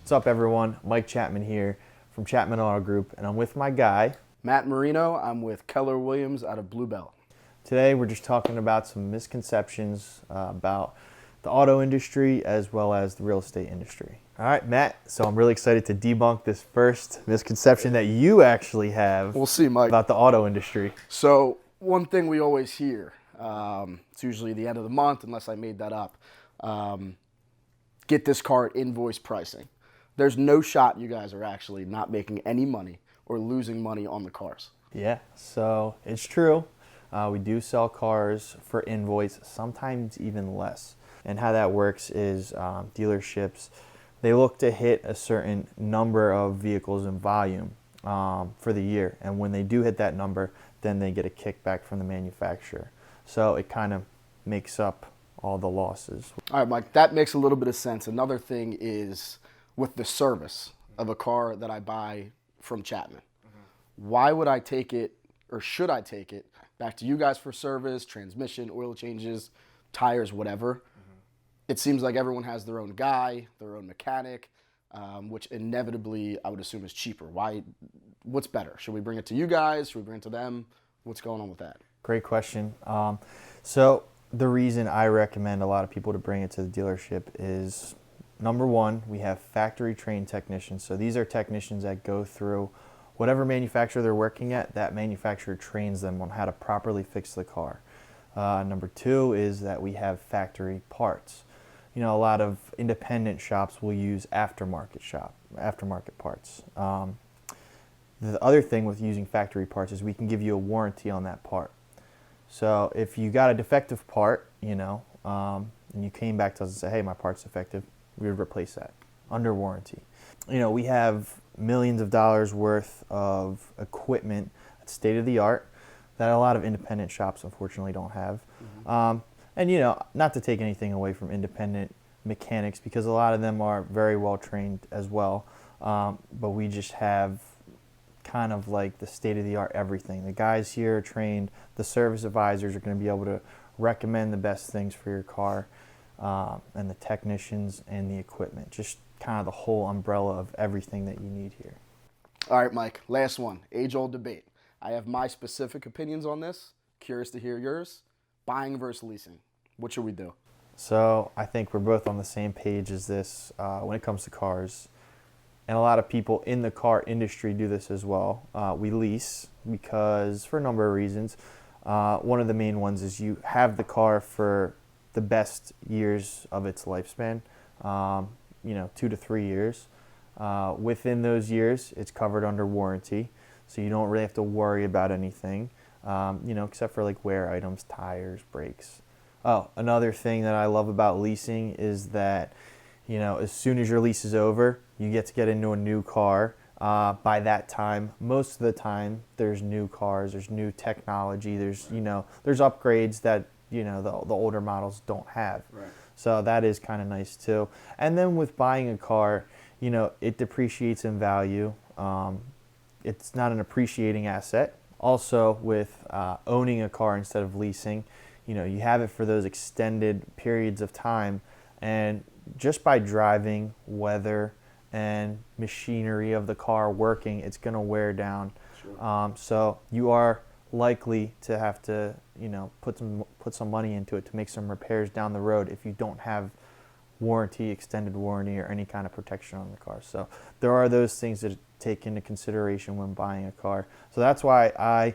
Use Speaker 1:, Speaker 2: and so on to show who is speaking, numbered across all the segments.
Speaker 1: What's up, everyone? Mike Chapman here from Chapman Auto Group, and I'm with my guy.
Speaker 2: Matt Marino. I'm with Keller Williams out of Bluebell.
Speaker 1: Today, we're just talking about some misconceptions about the auto industry as well as the real estate industry. All right, Matt, so I'm really excited to debunk this first misconception that you actually have
Speaker 2: We'll see, Mike.
Speaker 1: about the auto industry.
Speaker 2: So one thing we always hear, it's usually the end of the month, unless I made that up, get this car at invoice pricing. There's no shot you guys are actually not making any money or losing money on the cars.
Speaker 1: Yeah, so it's true. We do sell cars for invoice, sometimes even less. And how that works is dealerships, they look to hit a certain number of vehicles in volume for the year. And when they do hit that number, then they get a kickback from the manufacturer. So it kind of makes up all the losses.
Speaker 2: All right, Mike, that makes a little bit of sense. Another thing is with the service of a car that I buy from Chapman. Why would I take it, or should I take it, back to you guys for service, transmission, oil changes, tires, whatever? It seems like everyone has their own guy, their own mechanic, which inevitably I would assume is cheaper. Why? What's better? Should we bring it to you guys? Should we bring it to them? What's going on with that?
Speaker 1: Great question. So the reason I recommend a lot of people to bring it to the dealership is, number one, we have factory trained technicians. So these are technicians that go through whatever manufacturer they're working at, that manufacturer trains them on how to properly fix the car. Number two is that we have factory parts. You know, a lot of independent shops will use aftermarket parts. The other thing with using factory parts is we can give you a warranty on that part. So if you got a defective part, and you came back to us and said, hey, my part's defective, we would replace that under warranty. You know, we have millions of dollars worth of equipment that's state of the art that a lot of independent shops unfortunately don't have. And not to take anything away from independent mechanics, because a lot of them are very well trained as well. But we just have kind of like the state of the art everything. The guys here are trained, the service advisors are going to be able to recommend the best things for your car, and the technicians and the equipment. Just kind of the whole umbrella of everything that you need here.
Speaker 2: All right, Mike, last one, age-old debate. I have my specific opinions on this. Curious to hear yours. Buying versus leasing. What should we do?
Speaker 1: So I think we're both on the same page as this when it comes to cars. And a lot of people in the car industry do this as well. We lease because for a number of reasons. One of the main ones is you have the car for the best years of its lifespan, 2 to 3 years. Within those years, it's covered under warranty. So you don't really have to worry about anything, except for like wear items, tires, brakes. Oh, another thing that I love about leasing is that, as soon as your lease is over, you get into a new car. By that time, most of the time, there's new cars, there's new technology, there's upgrades that, the older models don't have.
Speaker 2: Right.
Speaker 1: So that is kind of nice too. And then with buying a car, it depreciates in value. It's not an appreciating asset. Also, with owning a car instead of leasing, you have it for those extended periods of time. And just by driving, weather, and machinery of the car working, it's going to wear down.
Speaker 2: Sure.
Speaker 1: So you are likely to have to, put some money into it to make some repairs down the road if you don't have warranty, extended warranty, or any kind of protection on the car. So there are those things that take into consideration when buying a car. So that's why I,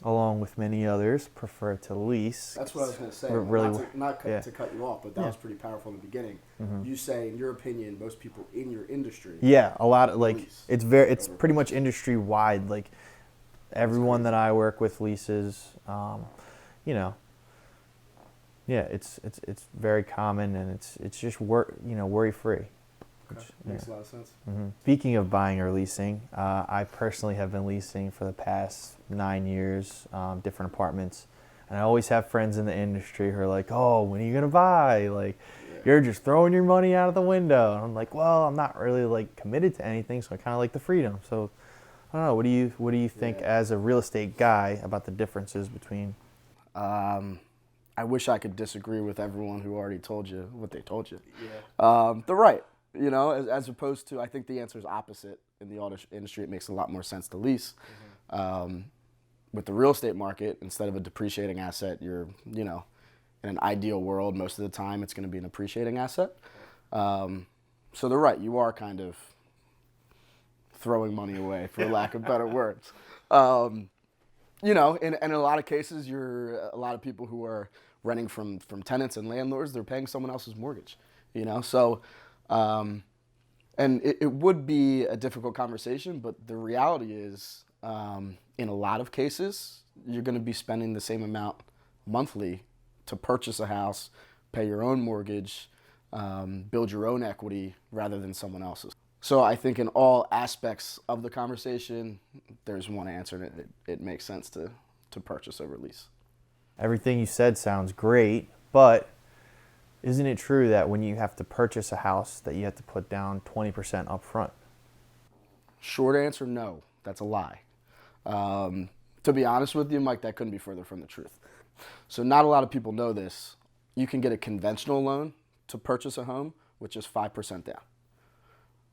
Speaker 1: along with many others, prefer to lease.
Speaker 2: That's what I was going to say.
Speaker 1: Really,
Speaker 2: To cut you off, but that was pretty powerful in the beginning. You say, in your opinion, most people in your industry.
Speaker 1: Yeah, a lot of lease. It's pretty much
Speaker 2: purchase.
Speaker 1: industry wide. Like everyone that I work with leases. It's very common, and it's just worry free.
Speaker 2: Makes a lot of sense.
Speaker 1: Speaking of buying or leasing, I personally have been leasing for the past 9 years, different apartments, and I always have friends in the industry who are like, "Oh, when are you gonna buy? Like, you're just throwing your money out of the window." And I'm like, "Well, I'm not really like committed to anything, so I kind of like the freedom." So, I don't know. What do you think as a real estate guy about the differences between?
Speaker 2: I wish I could disagree with everyone who already told you what they told you. Yeah. They're right. You know, as opposed to, I think the answer is opposite. In the auto industry, it makes a lot more sense to lease. With the real estate market, instead of a depreciating asset, you're, you know, in an ideal world, most of the time it's going to be an appreciating asset. So they're right. You are kind of throwing money away, for lack of better words. You know, in a lot of cases, a lot of people who are renting from tenants and landlords, they're paying someone else's mortgage. You know, so, and it would be a difficult conversation, but the reality is, in a lot of cases, you're going to be spending the same amount monthly to purchase a house, pay your own mortgage, build your own equity rather than someone else's. So I think in all aspects of the conversation, there's one answer, and it makes sense to purchase over lease.
Speaker 1: Everything you said sounds great, but isn't it true that when you have to purchase a house that you have to put down 20% up front?
Speaker 2: Short answer, no. That's a lie. To be honest with you, Mike, that couldn't be further from the truth. So not a lot of people know this. You can get a conventional loan to purchase a home with just 5% down.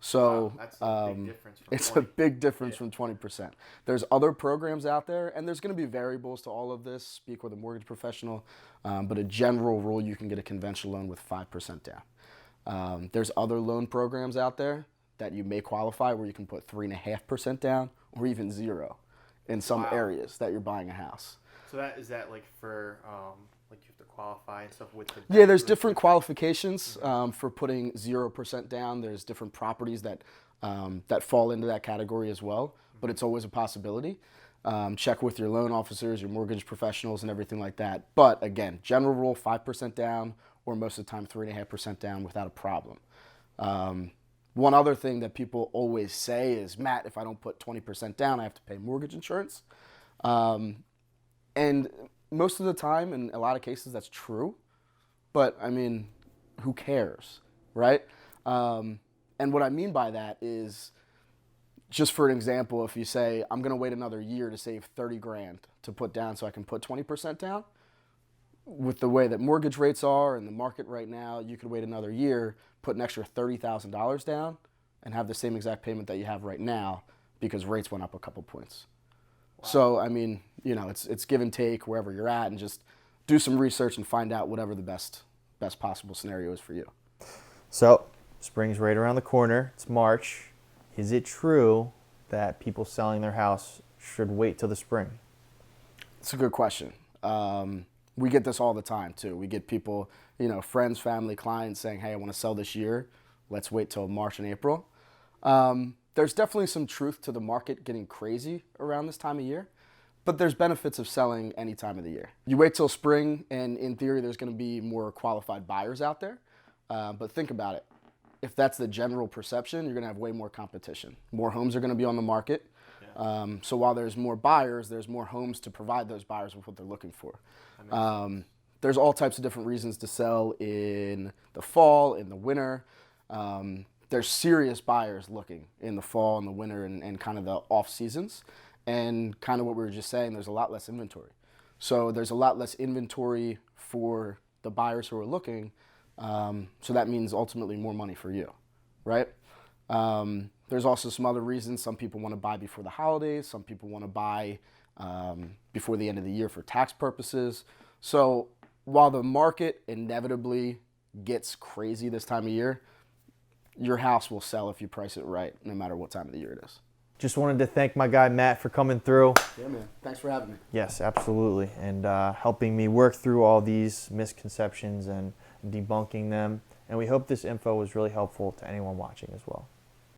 Speaker 2: So
Speaker 1: wow, that's a big difference from
Speaker 2: it's
Speaker 1: 20.
Speaker 2: a big difference from 20%. There's other programs out there, and there's going to be variables to all of this. Speak with a mortgage professional, but a general rule, you can get a conventional loan with 5% down. There's other loan programs out there that you may qualify where you can put 3.5% down or even zero in some areas that you're buying a house.
Speaker 1: So is that like for like you have to qualify and stuff with the
Speaker 2: Yeah, there's different qualifications for putting 0% down. There's different properties that that fall into that category as well, but it's always a possibility. Check with your loan officers, your mortgage professionals, and everything like that. But again, general rule, 5% down, or most of the time 3.5% down without a problem. One other thing that people always say is, Matt, if I don't put 20% down, I have to pay mortgage insurance. And most of the time, in a lot of cases, that's true. But, I mean, who cares, right? And what I mean by that is, just for an example, if you say, I'm going to wait another year to save 30 grand to put down so I can put 20% down, with the way that mortgage rates are and the market right now, you could wait another year, put an extra $30,000 down, and have the same exact payment that you have right now because rates went up a couple points. Wow. So, I mean, you know, it's give and take wherever you're at, and just do some research and find out whatever the best possible scenario is for you.
Speaker 1: So, spring's right around the corner. It's March. Is it true that people selling their house should wait till the spring?
Speaker 2: It's a good question. We get this all the time, too. We get people, you know, friends, family, clients saying, hey, I want to sell this year. Let's wait till March and April. There's definitely some truth to the market getting crazy around this time of year, but there's benefits of selling any time of the year. You wait till spring, and in theory, there's going to be more qualified buyers out there. But think about it. If that's the general perception, you're going to have way more competition. More homes are going to be on the market. Yeah. So while there's more buyers, there's more homes to provide those buyers with what they're looking for. There's all types of different reasons to sell in the fall, in the winter. There's serious buyers looking in the fall and the winter and kind of the off seasons. And kind of what we were just saying, there's a lot less inventory. So there's a lot less inventory for the buyers who are looking. So that means ultimately more money for you, right? There's also some other reasons. Some people want to buy before the holidays. Some people want to buy before the end of the year for tax purposes. So while the market inevitably gets crazy this time of year, your house will sell if you price it right, no matter what time of the year it is.
Speaker 1: Just wanted to thank my guy Matt for coming through.
Speaker 2: Yeah, man. Thanks for having me.
Speaker 1: Yes, absolutely. And helping me work through all these misconceptions and debunking them. And we hope this info was really helpful to anyone watching as well.